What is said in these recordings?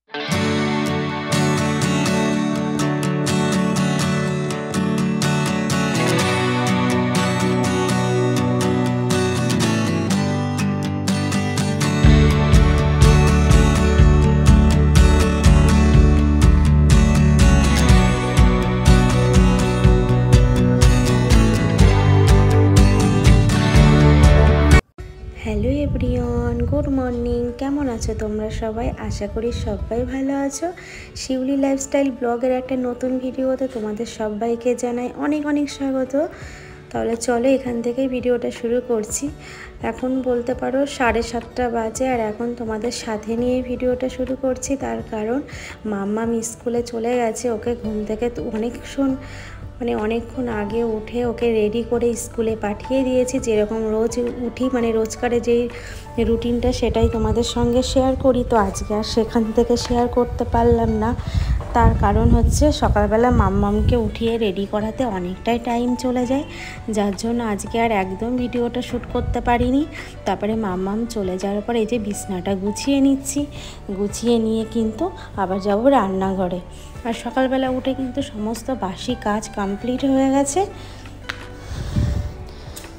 Hello everyone, good morning. কেমন আছো তোমরা সবাই? আশা করি সবাই ভালো আছো। শিউলি লাইফস্টাইল ব্লগের একটা নতুন ভিডিওতে তোমাদের সবাইকে জানাই অনেক অনেক স্বাগত। তাহলে চলো এখান থেকেই ভিডিওটা শুরু করছি। এখন বলতে পারো 7:30 বাজে, আর এখন তোমাদের সাথে নিয়ে ভিডিওটা শুরু করছি। তার কারণ মাম্মাম স্কুলে চলে গেছে। ওকে ঘুম থেকে অনেকক্ষণ আগে উঠে ওকে রেডি করে স্কুলে পাঠিয়ে দিয়েছি। যেরকম রোজ উঠি, রোজকারে যেই রুটিনটা সেটাই তোমাদের সঙ্গে শেয়ার করি। তো আজকে আর সেখান থেকে শেয়ার করতে পারলাম না। তার কারণ হচ্ছে সকালবেলা মাম্মামকে উঠিয়ে রেডি করাতে অনেকটাই টাইম চলে যায়, যার জন্য আজকে আর একদম ভিডিওটা শ্যুট করতে পারিনি। তারপরে মাম্মাম চলে যাওয়ার পর এই যে বিছনাটা গুছিয়ে নিচ্ছি। গুছিয়ে নিয়ে কিন্তু আবার যাব রান্নাঘরে। আর সকালবেলা উঠে কিন্তু সমস্ত বাসি কাজ কমপ্লিট হয়ে গেছে।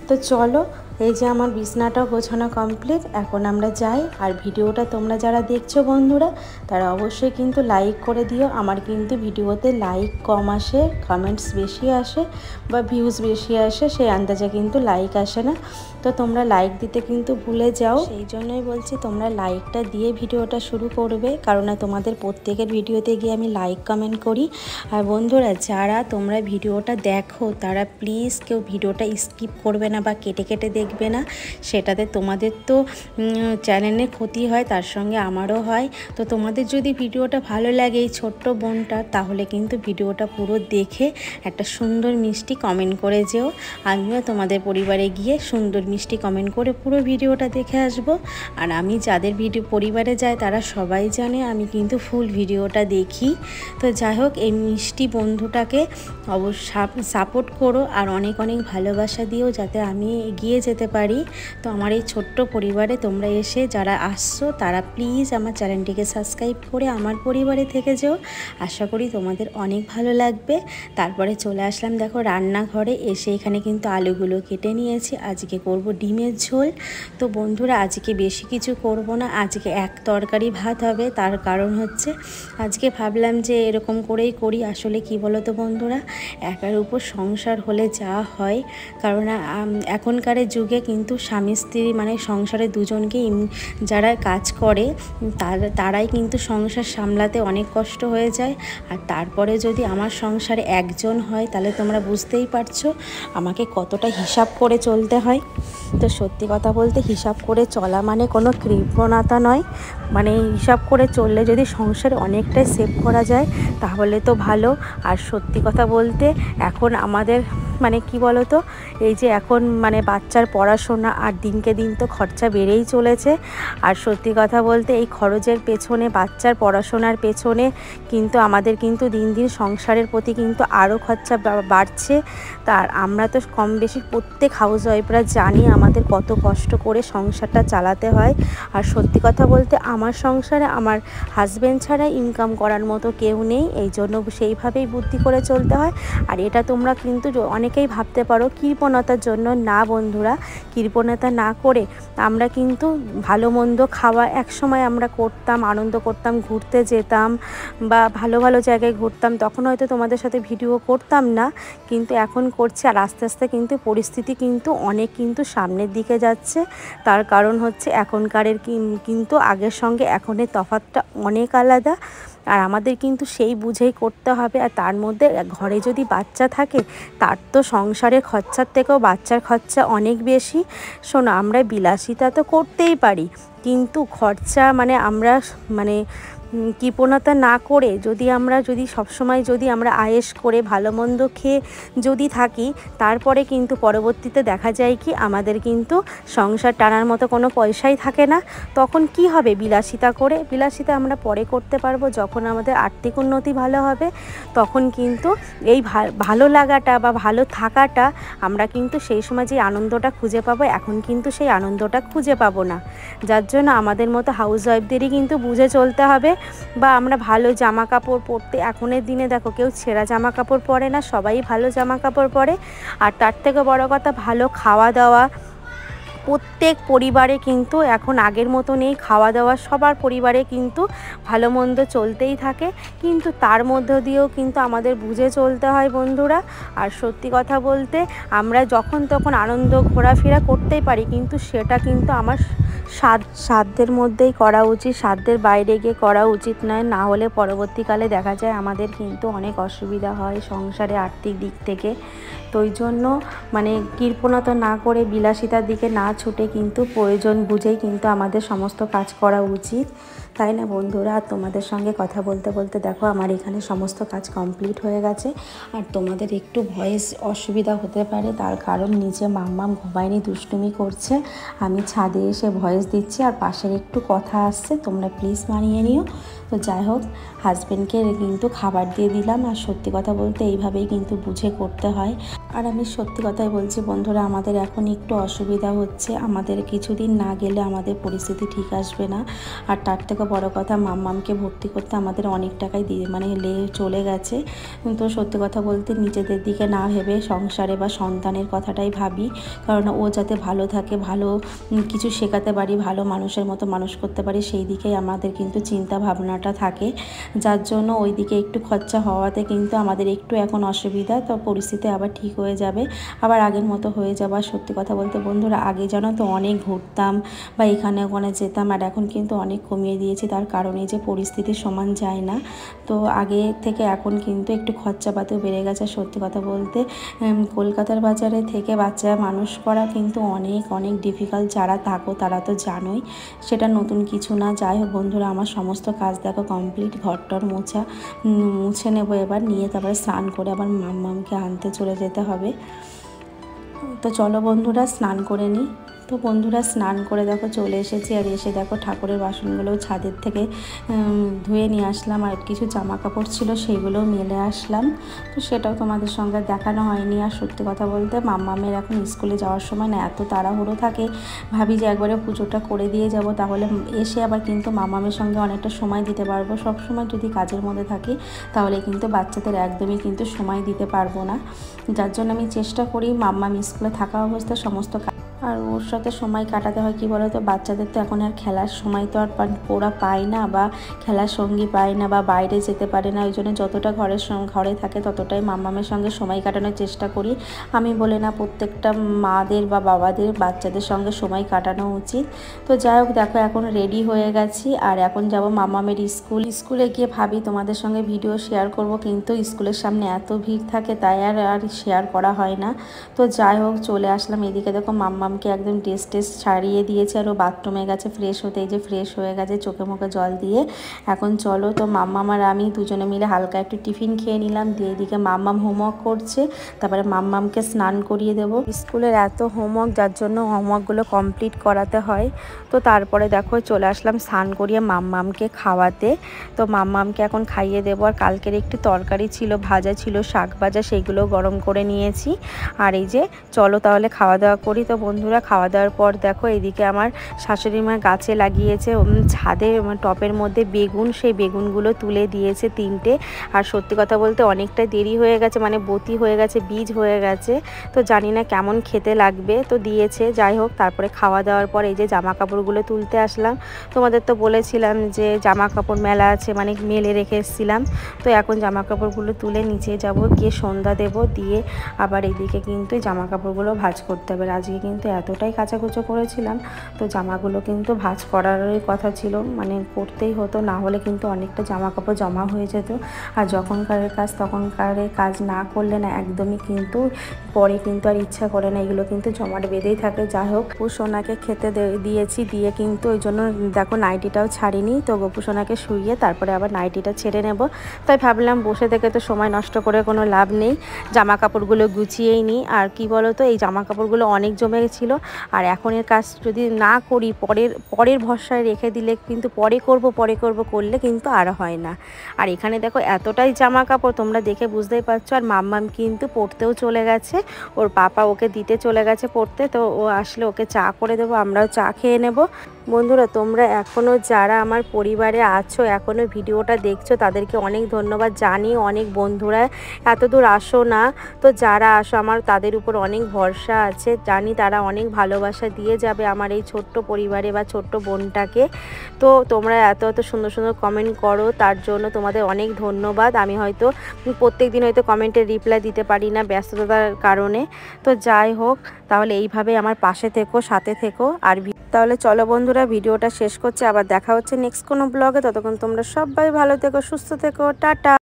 তো চলো, এই যে আমার বিছনাটাও গোছানো কমপ্লিট। এখন আমরা যাই। আর ভিডিওটা তোমরা যারা দেখছো বন্ধুরা, তারা অবশ্যই কিন্তু লাইক করে দিও। আমার কিন্তু ভিডিওতে লাইক কম আসে, কমেন্টস বেশি আসে বা ভিউজ বেশি আসে, সেই আন্দাজে কিন্তু লাইক আসে না। তো তোমরা লাইক দিতে কিন্তু ভুলে যাও। সেই জন্যই বলছি তোমরা লাইকটা দিয়ে ভিডিওটা শুরু করবে, কারণ তোমাদের প্রত্যেকের ভিডিওতে গিয়ে আমি লাইক কমেন্ট করি। আর বন্ধুরা, যারা তোমরা ভিডিওটা দেখো তারা প্লিজ কেউ ভিডিওটা স্কিপ করবে না বা কেটে কেটে দেখবে না। সেটাতে তোমাদের তো চ্যানেলে ক্ষতি হয়, তার সঙ্গে আমারও হয়। তো তোমাদের যদি ভিডিওটা ভালো লাগে এই ছোট্ট বোনটার, তাহলে কিন্তু ভিডিওটা পুরো দেখে একটা সুন্দর মিষ্টি কমেন্ট করে যেও। আমিও তোমাদের পরিবারে গিয়ে সুন্দর মিষ্টি কমেন্ট করে পুরো ভিডিওটা দেখে আসব। আর আমি যাদের পরিবারে যাই তারা সবাই জানে আমি কিন্তু ফুল ভিডিওটা দেখি। তো যাই হোক, এই মিষ্টি বন্ধুটাকে অবশ্যই সাপোর্ট করো আর অনেক অনেক ভালোবাসা দিও, যাতে আমি এগিয়ে যেতে পারি। তো আমার এই ছোট্ট পরিবারে তোমরা এসে যারা আসছো তারা প্লিজ আমার চ্যানেলটিকে সাবস্ক্রাইব করে আমার পরিবারে থেকে যেও। আশা করি তোমাদের অনেক ভালো লাগবে। তারপরে চলে আসলাম দেখো রান্নাঘরে। এসে এখানে কিন্তু আলুগুলো কেটে নিয়েছি। আজকে করব ডিমের ঝোল। তো বন্ধুরা, আজকে বেশি কিছু করব না, আজকে এক তরকারি ভাত হবে। তার কারণ হচ্ছে আজকে ভাবলাম যে এরকম করেই করি। আসলে কি বলো তো বন্ধুরা, একার উপর সংসার হলে যা হয়, কারণ এখনকার যুগে কিন্তু স্বামী স্ত্রী সংসারে দুজনকেই যারা কাজ করে তারাই কিন্তু সংসার সামলাতে অনেক কষ্ট হয়ে যায়। আর তারপরে যদি আমার সংসারে একজন হয়, তাহলে তোমরা বুঝতেই পারছো আমাকে কতটা হিসাব করে চলতে হয়। তো সত্যি কথা বলতে হিসাব করে চলা কোনো কৃপণতা নয়। হিসাব করে চললে যদি সংসারে অনেকটাই সেভ করা যায় তাহলে তো ভালো। আর সত্যি কথা বলতে এখন আমাদের কি বলো তো, এই যে এখন বাচ্চার পড়াশোনা আর দিনকে দিন তো খরচা বেড়েই চলেছে। আর সত্যি কথা বলতে এই খরচের পেছনে, বাচ্চার পড়াশোনার পেছনে কিন্তু আমাদের কিন্তু দিন দিন সংসারের প্রতি কিন্তু আরও খরচা বাড়ছে। তার আমরা তো কম বেশি প্রত্যেক হাউস ওয়াইফরা জানি আমাদের কত কষ্ট করে সংসারটা চালাতে হয়। আর সত্যি কথা বলতে আমার সংসারে আমার হাজব্যান্ড ছাড়া ইনকাম করার মতো কেউ নেই, এই জন্য সেইভাবেই বুদ্ধি করে চলতে হয়। আর এটা তোমরা কিন্তু অনেকেই ভাবতে পারো কৃপণতার জন্য। না বন্ধুরা, কৃপণতা না করে আমরা কিন্তু ভালো মন্দ খাওয়া একসময় আমরা করতাম, আনন্দ করতাম, ঘুরতে যেতাম বা ভালো ভালো জায়গায় ঘুরতাম। তখন হয়তো তোমাদের সাথে ভিডিও করতাম না, কিন্তু এখন করছি। আর আস্তে আস্তে কিন্তু পরিস্থিতি কিন্তু অনেক কিন্তু সামনের দিকে যাচ্ছে। তার কারণ হচ্ছে এখনকারের কিন্তু আগের সঙ্গে এখনের তফাৎটা অনেক আলাদা। আর আমাদের কিন্তু সেই বুঝেই করতে হবে। আর তার মধ্যে ঘরে যদি বাচ্চা থাকে, তার তো সংসারের খরচার থেকেও বাচ্চার খরচা অনেক বেশি। শোনো, আমরা বিলাসিতা তো করতেই পারি, কিন্তু খরচা আমরা কৃপণতা না করে যদি সবসময় আমরা আয়েশ করে ভালো মন্দ খেয়ে যদি থাকি, তারপরে কিন্তু পরবর্তীতে দেখা যায় কি আমাদের কিন্তু সংসার টানার মতো কোনো পয়সাই থাকে না। তখন কি হবে? বিলাসিতা আমরা পরে করতে পারবো, যখন আমাদের আর্থিক উন্নতি ভালো হবে। তখন কিন্তু এই ভালো লাগাটা বা ভালো থাকাটা আমরা কিন্তু সেই সময় যে আনন্দটা খুঁজে পাবো, এখন কিন্তু সেই আনন্দটা খুঁজে পাবো না। যার জন্য আমাদের মতো হাউস ওয়াইফদেরই কিন্তু বুঝে চলতে হবে, বা আমরা ভালো জামা কাপড় পরতে, এখনের দিনে দেখো কেউ ছেঁড়া জামা কাপড় পরে না, সবাই ভালো জামা কাপড় পরে। আর তার থেকে বড় কথা ভালো খাওয়া দাওয়া, প্রত্যেক পরিবারে কিন্তু এখন আগের মতো নেই, খাওয়া দাওয়া সবার পরিবারে কিন্তু ভালো মন্দ চলতেই থাকে, কিন্তু তার মধ্য দিয়েও কিন্তু আমাদের বুঝে চলতে হয় বন্ধুরা। আর সত্যি কথা বলতে আমরা যখন তখন আনন্দ ঘোরাফেরা করতেই পারি, কিন্তু সেটা কিন্তু আমার সাধ্যের মধ্যেই করা উচিত, সাধ্যের বাইরে গিয়ে করা উচিত নয়, না হলে পরবর্তীকালে দেখা যায় আমাদের কিন্তু অনেক অসুবিধা হয় সংসারে আর্থিক দিক থেকে। তো ওই জন্য মানে কৃপণতা না করে, বিলাসিতার দিকে না ছুটে কিন্তু প্রয়োজন বুঝেই কিন্তু আমাদের সমস্ত কাজ করা উচিত, তাই না বন্ধুরা? আর তোমাদের সঙ্গে কথা বলতে বলতে দেখো আমার এখানে সমস্ত কাজ কমপ্লিট হয়ে গেছে। আর তোমাদের একটু ভয়েস অসুবিধা হতে পারে, তার কারণ নিচে মাম্মাম ঘুমায়নি, দুষ্টুমি করছে, আমি ছাদে এসে ভয়েস দিচ্ছি আর পাশের একটু কথা আসছে, তোমরা প্লিজ মানিয়ে নিও। তো যাই হোক, হাজব্যান্ডকে কিন্তু খাবার দিয়ে দিলাম। আর সত্যি কথা বলতে এইভাবেই কিন্তু বুঝে করতে হয়। আর আমি সত্যি কথাই বলছি বন্ধুরা, আমাদের এখন একটু অসুবিধা হচ্ছে, আমাদের কিছুদিন না গেলে আমাদের পরিস্থিতি ঠিক আসবে না। আর তার থেকে বড় কথা, মাম্মামকে ভর্তি করতে আমাদের অনেক টাকাই চলে গেছে। তো সত্যি কথা বলতে নিজেদের দিকে না ভেবে সংসারে বা সন্তানের কথাটাই ভাবি, কারণ ও যাতে ভালো থাকে, ভালো কিছু শেখাতে পারি, ভালো মানুষের মতো মানুষ করতে পারি, সেই দিকেই আমাদের কিন্তু চিন্তা ভাবনাটা থাকে। যার জন্য ওই দিকে একটু খরচা হওয়াতে কিন্তু আমাদের একটু এখন অসুবিধা, তো পরিস্থিতি আবার ঠিক হয়ে যাবে, আবার আগের মতো হয়ে যাবে। সত্যি কথা বলতে বন্ধুরা, আগে জানো তো অনেক ঘুরতাম বা এখানে ওখানে যেতাম, আর এখন কিন্তু অনেক কমিয়ে দিয়েছি, তার কারণে যে পরিস্থিতি সমান যায় না। তো আগে থেকে এখন কিন্তু একটু খরচাপাতিও বেড়ে গেছে। সত্যি কথা বলতে কলকাতার বাজারে থেকে বাচ্চা মানুষ করা কিন্তু অনেক অনেক ডিফিকাল্ট, যারা থাকো তারা তো জানোই, সেটা নতুন কিছু না। যাই হোক বন্ধুরা, আমার সমস্ত কাজ দেখো কমপ্লিট, ঘরটর মুছে নেবো এবার, নিয়ে তারপরে স্নান করে আবার মাম্মামকে আনতে চলে যেতে হবে। তো চলো বন্ধুরা স্নান করে নিই। তো বন্ধুরা স্নান করে দেখো চলে এসেছি, আর এসে দেখো ঠাকুরের বাসনগুলোও ছাদের থেকে ধুয়ে নিয়ে আসলাম, আর কিছু জামা কাপড় ছিল সেইগুলোও মেলে আসলাম। তো সেটাও তোমাদের সঙ্গে দেখানো হয়নি। আর সত্যি কথা বলতে মাম্মামের এখন স্কুলে যাওয়ার সময় না এত তাড়াহুড়ো থাকে, ভাবি যে একবারে পুজোটা করে দিয়ে যাব, তাহলে এসে আবার কিন্তু মাম্মামের সঙ্গে অনেকটা সময় দিতে পারবো। সব সময় যদি কাজের মধ্যে থাকি তাহলে কিন্তু বাচ্চাদের একদমই কিন্তু সময় দিতে পারবো না, যার জন্য আমি চেষ্টা করি মাম্মাম স্কুলে থাকা অবস্থায় সমস্ত আর ওর সাথে সময় কাটাতে হয়। কি বলো তো, বাচ্চাদের তো এখন আর খেলার সময় তো আর ওরা পায় না, বা খেলার সঙ্গী পায় না, বা বাইরে যেতে পারে না, ওই জন্য যতটা ঘরে থাকে ততটাই মাম্মামের সঙ্গে সময় কাটানোর চেষ্টা করি। আমি বলে না, প্রত্যেকটা মাদের বা বাবাদের বাচ্চাদের সঙ্গে সময় কাটানো উচিত। তো যাই হোক দেখো এখন রেডি হয়ে গেছি, আর এখন যাব মাম্মামের স্কুলে গিয়ে ভাবি তোমাদের সঙ্গে ভিডিও শেয়ার করব, কিন্তু স্কুলের সামনে এত ভিড় থাকে তাই আর শেয়ার করা হয় না। তো যাই হোক চলে আসলাম। এদিকে দেখো মাম্মামকে একদম ড্রেস ছাড়িয়ে দিয়েছে, আর ও বাথরুমে গেছে ফ্রেশ হতে, এই যে ফ্রেশ হয়ে গেছে চোখে মুখে জল দিয়ে। এখন চলো, তো মাম্মাম আর আমি দুজনে মিলে হালকা একটু টিফিন খেয়ে নিলাম, দিয়ে এদিকে মাম্মাম হোমওয়ার্ক করছে, তারপরে মাম্মামকে স্নান করিয়ে দেবো। স্কুলের এত হোমওয়ার্ক, যার জন্য হোমওয়ার্কগুলো কমপ্লিট করাতে হয়। তো তারপরে দেখো চলে আসলাম স্নান করিয়ে মাম্মামকে খাওয়াতে। তো মাম্মামকে এখন খাইয়ে দেবো। আর কালকের একটু তরকারি ছিল, ভাজা ছিল, শাক ভাজা, সেইগুলো গরম করে নিয়েছি। আর এই যে চলো তাহলে খাওয়া দাওয়া করি। তো বন্ধুরা খাওয়া দাওয়ার পর দেখো এদিকে আমার শাশুড়ি মা গাছে লাগিয়েছে ছাদে টপের মধ্যে বেগুন, সেই বেগুনগুলো তুলে দিয়েছে 3টে। আর সত্যি কথা বলতে অনেকটা দেরি হয়ে গেছে, মানে বতি হয়ে গেছে, বীজ হয়ে গেছে, তো জানি না কেমন খেতে লাগবে, তো দিয়েছে। যাই হোক তারপরে খাওয়া দাওয়ার পর এই যে জামা কাপড়গুলো তুলতে আসলাম। তোমাদের তো বলেছিলাম যে জামা কাপড় মেলা আছে, মানে মেলে রেখে এসেছিলাম। তো এখন জামা কাপড়গুলো তুলে নিচে যাব, গিয়ে সন্ধ্যা দেব, দিয়ে আবার এদিকে কিন্তু জামা কাপড়গুলো ভাঁজ করতে হবে। আজকে কিন্তু এতটাই কাচাকুচো করেছিলাম, তো জামাগুলো কিন্তু ভাঁজ করারই কথা ছিল, মানে করতেই হতো, না হলে কিন্তু অনেকটা জামা কাপড় জমা হয়ে যেত। আর যখনকারের কাজ তখনকারের কাজ না করলে না একদমই কিন্তু পরে কিন্তু আর ইচ্ছা করে না, এগুলো কিন্তু জমাট বেঁধেই থাকে। যাই হোক গোপুসোনাকে খেতে দিয়েছি, দিয়ে কিন্তু ওই জন্য দেখো নাইটিটাও ছাড়িনি। তো গোপুসোনাকে শুইয়ে তারপরে আবার নাইটিটা ছেড়ে নেব। তাই ভাবলাম বসে থেকে তো সময় নষ্ট করে কোনো লাভ নেই, জামা কাপড়গুলো গুছিয়েই নিই। আর কি বলো তো, এই জামা কাপড়গুলো অনেক জমে ছিল। আর এখনের কাজ যদি না করি পরের ভরসায় রেখে দিলে কিন্তু পরে করব করলে কিন্তু আর হয় না। আর এখানে দেখো এতটাই জামা কাপড়, তোমরা দেখে বুঝতেই পারছো। আর মাম্মাম কিন্তু পড়তেও চলে গেছে, ওর পাপা ওকে দিতে চলে গেছে পড়তে, তো ও আসলে ওকে চা করে দেবো, আমরাও চা খেয়ে নেব। বন্ধুরা তোমরা এখনও যারা আমার পরিবারে আছো, এখনও ভিডিওটা দেখছো, তাদেরকে অনেক ধন্যবাদ। জানি অনেক বন্ধুরা এত দূর আসো না, তো যারা আসো আমার তাদের উপর অনেক ভরসা আছে, জানি তারা অনেক ভালোবাসা দিয়ে যাবে আমার এই ছোট্ট পরিবারে বা ছোট্ট বোনটাকে। তো তোমরা এত সুন্দর সুন্দর কমেন্ট করো, তার জন্য তোমাদের অনেক ধন্যবাদ। আমি হয়তো প্রত্যেক দিন হয়তো কমেন্টের রিপ্লাই দিতে পারি না ব্যস্ততার কারণে, তো যাই হোক, তাহলে এইভাবে আমার পাশে থেকো, সাথে থেকো। আর তাহলে চলো বন্ধুরা, ভিডিওটা শেষ করছি, আবার দেখা হচ্ছে নেক্সট কোনো ব্লগে। ততক্ষণ তোমরা সবাই ভালো থেকো, সুস্থ থেকো, টাটা।